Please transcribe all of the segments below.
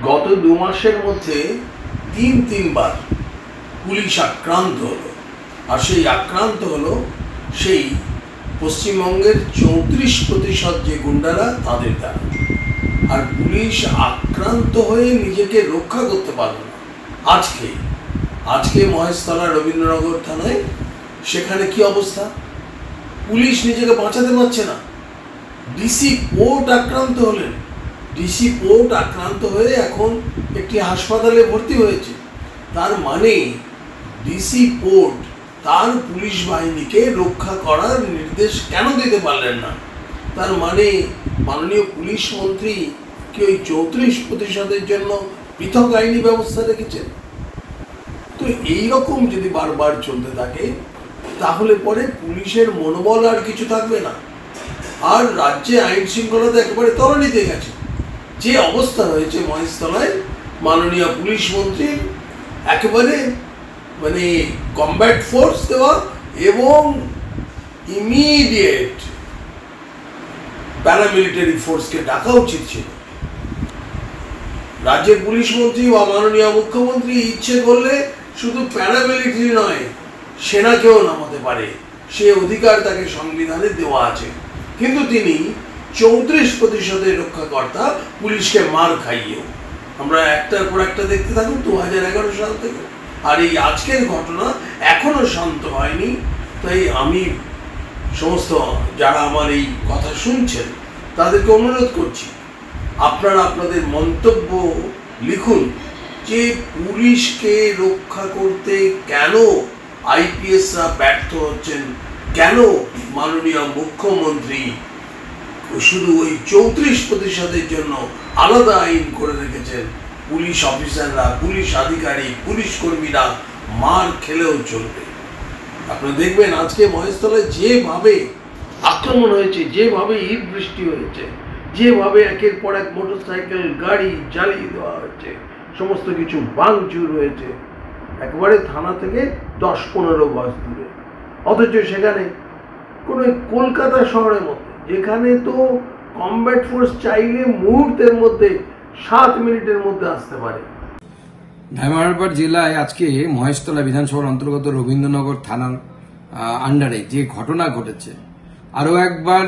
গত 2 মাসের মধ্যে তিনবার পুলিশ আক্রান্ত হলো, আর সেই আক্রান্ত হলো সেই পশ্চিমবঙ্গের 34% যে গুন্ডারা তাদের দ্বারা। আর পুলিশ আক্রান্ত হয়ে নিজেকে রক্ষা করতে পারল না। আজকে মহেশতলা রবীন্দ্রনগর থানায় সেখানে কি অবস্থা, পুলিশ নিজেকে বাঁচাতে পারছে না। ডিসি কোর্ট আক্রান্ত হলেন, ডিসি কোর্ট আক্রান্ত হয়ে এখন একটি হাসপাতালে ভর্তি হয়েছে। তার মানে ডিসি কোর্ট তার পুলিশ বাহিনীকে রক্ষা করার নির্দেশ কেন দিতে পারলেন না? তার মানে মাননীয় পুলিশ মন্ত্রী কি ওই 34%-এর জন্য পৃথক আইনি ব্যবস্থা রেখেছেন? তো এইরকম যদি বারবার চলতে থাকে তাহলে পরে পুলিশের মনোবল আর কিছু থাকবে না, আর রাজ্যে আইন শৃঙ্খলাতে একেবারে তলানিতে গেছে। যে অবস্থা হয়েছে মহেশতলায়, মাননীয় পুলিশ মন্ত্রীর একেবারে মানে কমব্যাট ফোর্স দেওয়া এবং ইমিডিয়েট প্যারামিলিটারি ফোর্সকে ডাকা উচিত ছিল। রাজ্যের পুলিশ মন্ত্রী বা মাননীয় মুখ্যমন্ত্রী ইচ্ছে করলে শুধু প্যারামিলিটারি নয়, সেনাকেও নামাতে পারে, সে অধিকার তাকে সংবিধানে দেওয়া আছে। কিন্তু তিনি 34%-এর রক্ষাকর্তা পুলিশকে মার খাইয়েও। আমরা একটার পর একটা দেখতে থাকুন 2011 সাল থেকে, আর এই আজকের ঘটনা এখনো শান্ত হয়নি। তাই আমি সমস্ত যারা আমার এই কথা শুনছেন তাদেরকে অনুরোধ করছি, আপনারা আপনাদের মন্তব্য লিখুন যে পুলিশকে রক্ষা করতে কেন আইপিএসরা ব্যর্থ হচ্ছেন, কেন মাননীয় মুখ্যমন্ত্রী শুধু ওই 34%-এর জন্য আলাদা আইন করে রেখেছেন। পুলিশ অফিসাররা, পুলিশ আধিকারিক, পুলিশ কর্মীরা মার খেলেও চলবে। আপনারা দেখবেন আজকে মহেশতলায় যেভাবে আক্রমণ হয়েছে, যেভাবে ইট বৃষ্টি হয়েছে, যেভাবে একের পর এক মোটরসাইকেল গাড়ি জ্বালিয়ে দেওয়া হয়েছে, সমস্ত কিছু ভাঙচুর হয়েছে, একেবারে থানা থেকে 10-15 গজ দূরে। অথচ সেখানে কোনো কলকাতা শহরের মধ্যে, যেখানে তো কমব্যাট ফোর্স চাইলে মুহূর্তের মধ্যে 7 মিনিটের মধ্যে আসতে পারে। ধামরাইপাড় জেলায় আজকে মহেশতলা বিধানসভার অন্তর্গত রবীন্দ্রনগর থানার আন্ডারে যে ঘটনা ঘটেছে, আরো একবার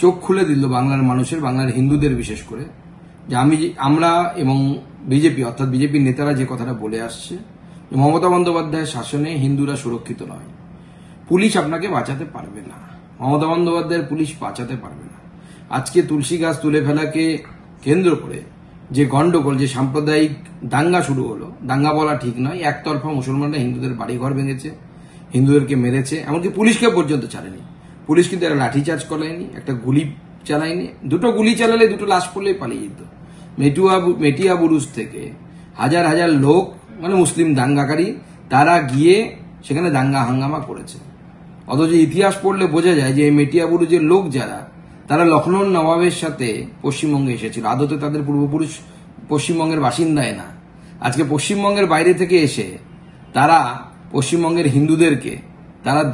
চোখ খুলে দিল বাংলার মানুষের, বাংলার হিন্দুদের বিশেষ করে, যে আমরা এবং বিজেপি অর্থাৎ বিজেপির নেতারা যে কথাটা বলে আসছে, মমতা বন্দ্যোপাধ্যায়ের শাসনে হিন্দুরা সুরক্ষিত নয়, পুলিশ আপনাকে বাঁচাতে পারবে না, মমতা বন্দ্যোপাধ্যায়ের পুলিশ বাঁচাতে পারবে না। আজকে তুলসী গাছ তুলে ফেলাকে কেন্দ্র করে যে গন্ডগোল, যে সাম্প্রদায়িক দাঙ্গা শুরু হলো, দাঙ্গা বলা ঠিক নয়, একতরফা মুসলমানরা হিন্দুদের বাড়িঘর ভেঙেছে, হিন্দুদেরকে মেরেছে, এমনকি পুলিশকে পর্যন্ত ছাড়েনি। পুলিশ কিন্তু একটা লাঠিচার্জ করায়নি, একটা গুলি চালায়নি। 2টো গুলি চালালে 2টো লাশ পড়লেই পালিয়ে যেত। মেটিয়া বুরুজ থেকে হাজার হাজার লোক, মানে মুসলিম দাঙ্গাকারী, তারা গিয়ে সেখানে দাঙ্গা হাঙ্গামা করেছে। অথচ ইতিহাস পড়লে বোঝা যায় যে মেটিয়া বুরুজের লোক যারা, তারা লখনৌর নবাবের সাথে পশ্চিমবঙ্গে এসেছিল। আদতে তাদের পূর্বপুরুষ পশ্চিমবঙ্গের বাসিন্দায় না। আজকে পশ্চিমবঙ্গের বাইরে থেকে এসে তারা পশ্চিমবঙ্গের হিন্দুদেরকে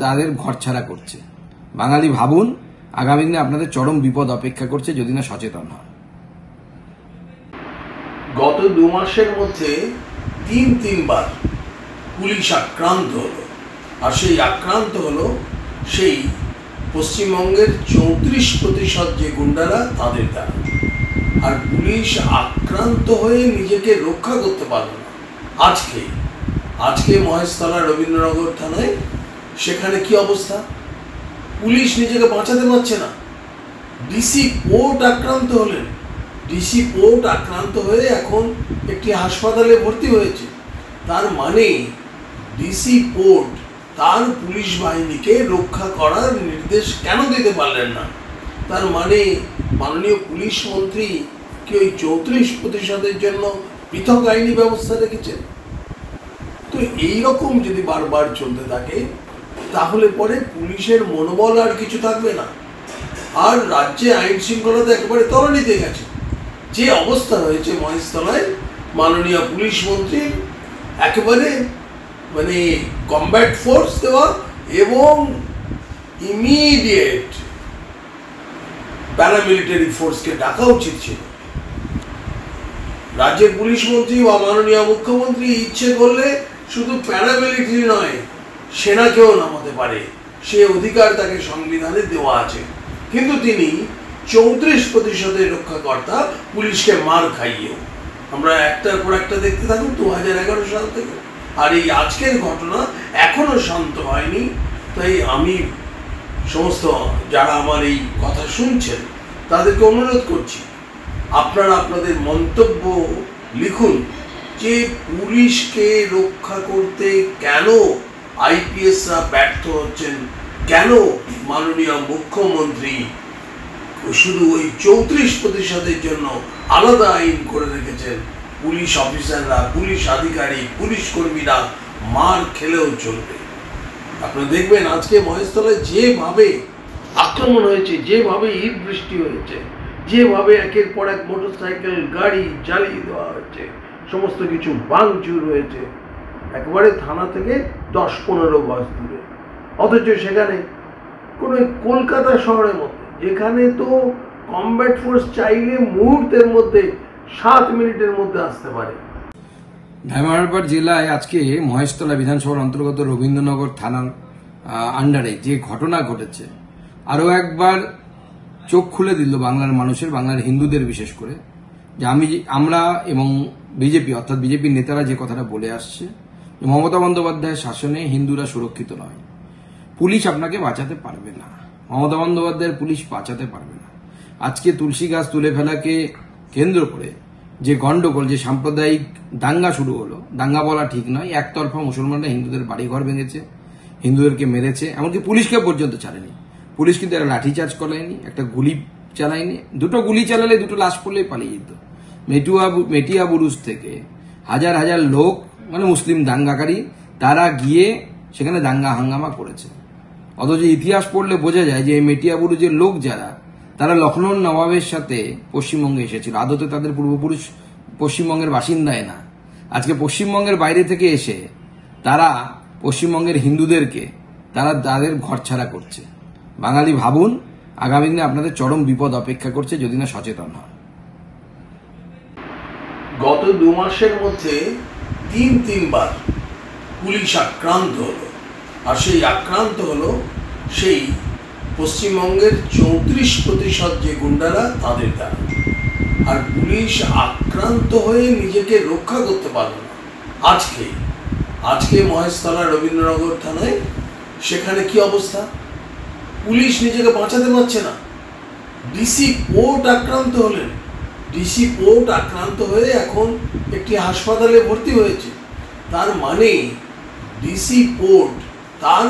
তাদের ঘরছাড়া করছে। বাঙালি ভাবুন, আগামী দিনে আপনাদের চরম বিপদ অপেক্ষা করছে যদি না সচেতন হন। গত 2 মাসের মধ্যে তিনবার পুলিশ আক্রান্ত হলো, আর সেই আক্রান্ত হলো সেই পশ্চিমবঙ্গের 34% যে গুন্ডারা তাদের দ্বারা। আর পুলিশ আক্রান্ত হয়ে নিজেকে রক্ষা করতে পারল না। আজকে মহেশতলা রবীন্দ্রনগর থানায় সেখানে কি অবস্থা, পুলিশ নিজেকে বাঁচাতে পারছে না। ডিসি কোর্ট আক্রান্ত হলেন, ডিসি কোর্ট আক্রান্ত হয়ে এখন একটি হাসপাতালে ভর্তি হয়েছে। তার মানে ডিসি কোর্ট তার পুলিশ বাহিনীকে রক্ষা করার নির্দেশ কেন দিতে পারলেন না? তার মানে মাননীয় পুলিশ মন্ত্রী কি ওই 34%-এর জন্য পৃথক আইনি ব্যবস্থা রেখেছেন? তো এইরকম যদি বারবার চলতে থাকে তাহলে পরে পুলিশের মনোবল আর কিছু থাকবে না, আর রাজ্যে আইন শৃঙ্খলাতে একেবারে তলানিতে গেছে। যে অবস্থা হয়েছে মহেশতলায়, মাননীয় পুলিশ মন্ত্রীর একেবারে মানে কমব্যাট ফোর্স দেওয়া এবং ইমিডিয়েট প্যারামিলিটারি ফোর্সকে ডাকা উচিত ছিল। রাজ্যের পুলিশ মন্ত্রী বা মাননীয় মুখ্যমন্ত্রী ইচ্ছে করলে শুধু প্যারামিলিটারি নয়, সেনাকেও নামাতে পারে, সে অধিকার তাকে সংবিধানে দেওয়া আছে। কিন্তু তিনি 34% রক্ষাকর্তা, পুলিশকে মার খাইয়েও। আমরা একটার পর একটা দেখতে থাকুন 2011 সাল থেকে। আর এই আজকের ঘটনা এখনো শান্ত হয়নি। তাই আমি সমস্ত যারা আমার এই কথা শুনছেন তাদেরকে অনুরোধ করছি, আপনারা আপনাদের মন্তব্য লিখুন যে পুলিশকে রক্ষা করতে কেন আইপিএসরা ব্যর্থ হচ্ছেন, কেন মাননীয় মুখ্যমন্ত্রী শুধু ওই 34%-এর জন্য আলাদা আইন করে রেখেছেন। পুলিশ অফিসাররা, পুলিশ আধিকারিক, পুলিশ কর্মীরা মার খেলেও চলবে। আপনারা দেখবেন আজকে মহেশতলায় যেভাবে আক্রমণ হয়েছে, যেভাবে ইট বৃষ্টি হয়েছে, যেভাবে একের পর এক মোটরসাইকেল গাড়ি জ্বালিয়ে দেওয়া হয়েছে, সমস্ত কিছু ভাঙচুর হয়েছে, একবারে থানা থেকে 10-15 গজ দূরে। অথচ সেখানে কোনো কলকাতা শহরের মধ্যে, যেখানে তো কমব্যাট ফোর্স চাইলে মুহূর্তের মধ্যে 7 মিনিটের মধ্যে আসতে পারে। ধামরাইপাড় জেলায় আজকে মহেশতলা বিধানসভার অন্তর্গত রবীন্দ্রনগর থানার আন্ডারে যে ঘটনা ঘটেছে, আরও একবার চোখ খুলে দিল বাংলার মানুষের, বাংলার হিন্দুদের বিশেষ করে, যে আমরা এবং বিজেপি অর্থাৎ বিজেপির নেতারা যে কথাটা বলে আসছে, মমতা বন্দ্যোপাধ্যায়ের শাসনে হিন্দুরা সুরক্ষিত নয়, পুলিশ আপনাকে বাঁচাতে পারবে না, মমতা বন্দ্যোপাধ্যায়ের পুলিশ বাঁচাতে পারবে না। আজকে তুলসী গাছ তুলে ফেলাকে কেন্দ্র করে যে গন্ডগোল, যে সাম্প্রদায়িক দাঙ্গা শুরু হলো, দাঙ্গা বলা ঠিক নয়, একতরফা মুসলমানরা হিন্দুদের বাড়িঘর ভেঙেছে, হিন্দুদেরকে মেরেছে, এমনকি পুলিশকে পর্যন্ত ছাড়েনি। পুলিশ কিন্তু একটা লাঠিচার্জ করায়নি, একটা গুলি চালায়নি। 2টো গুলি চালালে 2টো লাশ পড়লেই পালিয়ে যেত। মেটিয়া বুরুজ থেকে হাজার হাজার লোক, মানে মুসলিম দাঙ্গাকারী, তারা গিয়ে সেখানে দাঙ্গা হাঙ্গামা করেছে। অথচ ইতিহাস পড়লে বোঝা যায় যে এই মেটিয়া বুরুজের লোক যারা, তারা লখনৌর নবাবের সাথে পশ্চিমবঙ্গে এসেছিল। আদতে তাদের পূর্বপুরুষ পশ্চিমবঙ্গের বাসিন্দায় না। আজকে পশ্চিমবঙ্গের বাইরে থেকে এসে তারা পশ্চিমবঙ্গের হিন্দুদেরকে তাদের ঘরছাড়া করছে। বাঙালি ভাবুন, আগামী দিনে আপনাদের চরম বিপদ অপেক্ষা করছে যদি না সচেতন হন। গত 2 মাসের মধ্যে 3বার পুলিশ আক্রান্ত হলো, আর সেই আক্রান্ত হলো সেই পশ্চিমবঙ্গের 34% যে গুন্ডারা, তাদের দ্বারা। আর পুলিশ আক্রান্ত হয়ে নিজেকে রক্ষা করতে পারল না। আজকে মহেশতলা রবীন্দ্রনগর থানায় সেখানে কি অবস্থা, পুলিশ নিজেকে বাঁচাতে পারছে না। ডিসি পোর্ট আক্রান্ত হলেন, ডিসি পোর্ট আক্রান্ত হয়ে এখন একটি হাসপাতালে ভর্তি হয়েছে। তার মানে ডিসি পোর্ট তার